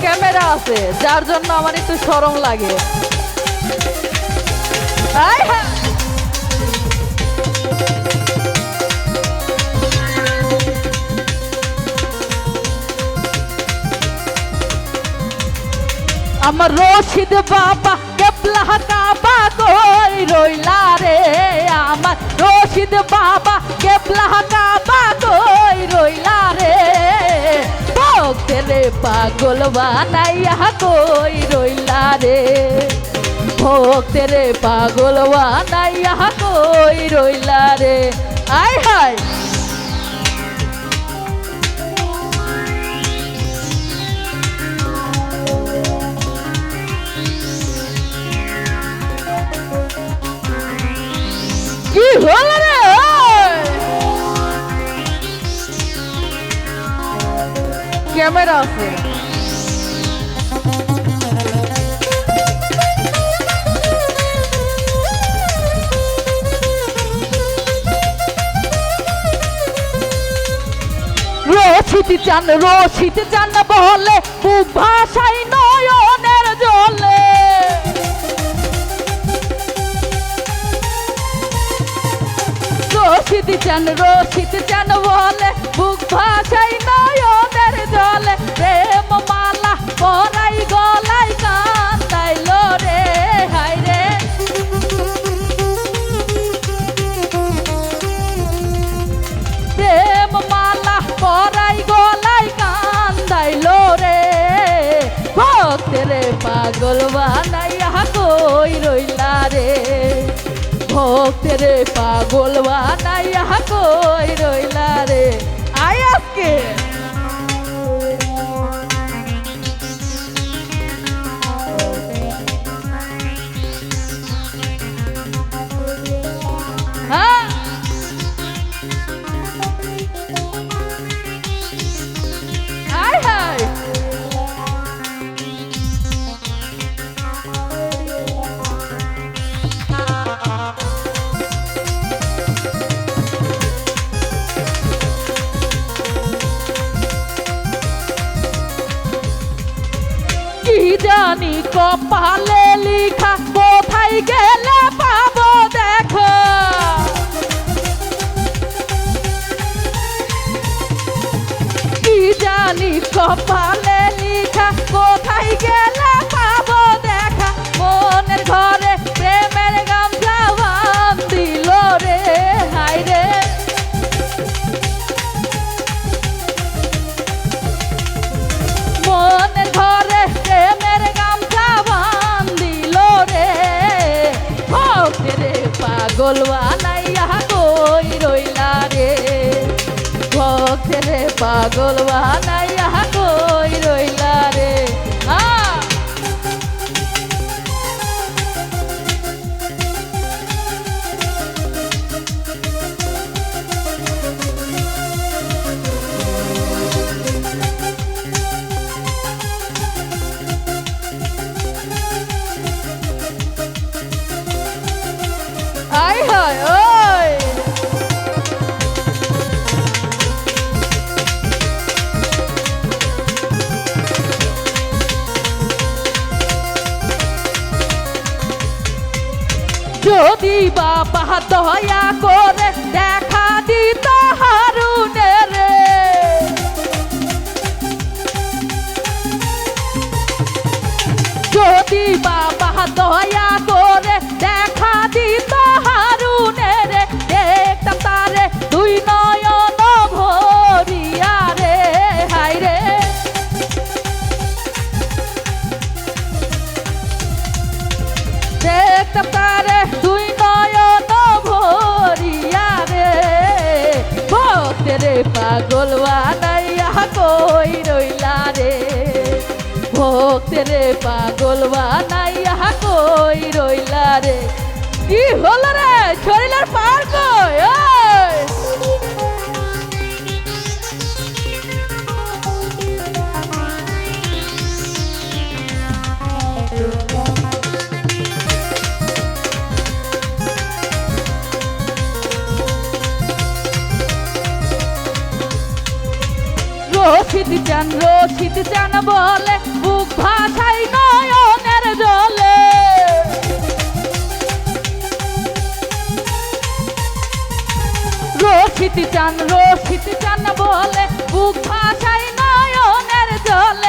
Camera আছে যার জন্য আমার একটু শরম লাগে। আয় হ্যাঁ, আমার রশিদ বাবা কেবলা কাবা কই রইলা রে, আমার রশিদ বাবা কেবলা কাবা কই রইলা রে, ভক্তের পাগল বানাইয়া কই রইলা রে, ভক্তের পাগল বানাইয়া কই রইলা রে। আয় হায় কি হলো রে, ক্যামেরা আছে। রশিদ চান বলে বুক ভাষাই নয়নের জলে, রশিদ চান বলে বুক ভাষাই নয়নের জলে, প্রেম মালা পরাই গলায় কান্দাইল রে, হায় রে প্রেম মালা পরাই গলায় কান্দাইল রে, ভক্তের পাগল বানাইয়া কই রইলা রে, ভক্তের পাগল বানাইয়া কই রইলা রে। আয় আজকে হ্যাঁ আয় হায় কি জানি কপালে লিখা কোথায় গেলে পাবো দেখো, কি জানি কপালে লিখা কোথায় গেলে পাবো দেখা, মনের ঘরে প্রেমের গামছা বান্ধিল রে, হায় রে মনের ঘরে প্রেমের গামছা বান্ধিল রে, ভক্তের পাগল বানাইয়া কই রইলা রে, ভক্তের পাগল বানাইয়া কই রইলা রে। আয় হায় ওই যদি বাবা দয়া করে দেখা দিত হারুনে রে, যদি বাবা দয়া করে দেখা দিত হারুনে রে, দেখতাম তারে দুই নয়ন ভরিয়া রে, হায় রে দেখতাম তারে দুই নয়ন ভরিয়া রে, ভক্তের পাগল বানাইয়া কই রইলা রে, ভক্তের পাগল বানাইয়া কই রইলা রে। কি হলো রে শরীরের পার কই, রশিদ চান বলে বুক ভাসাই নয়নের জলে রশিদ চান বলে বুক ভাসাই নয়নের জলে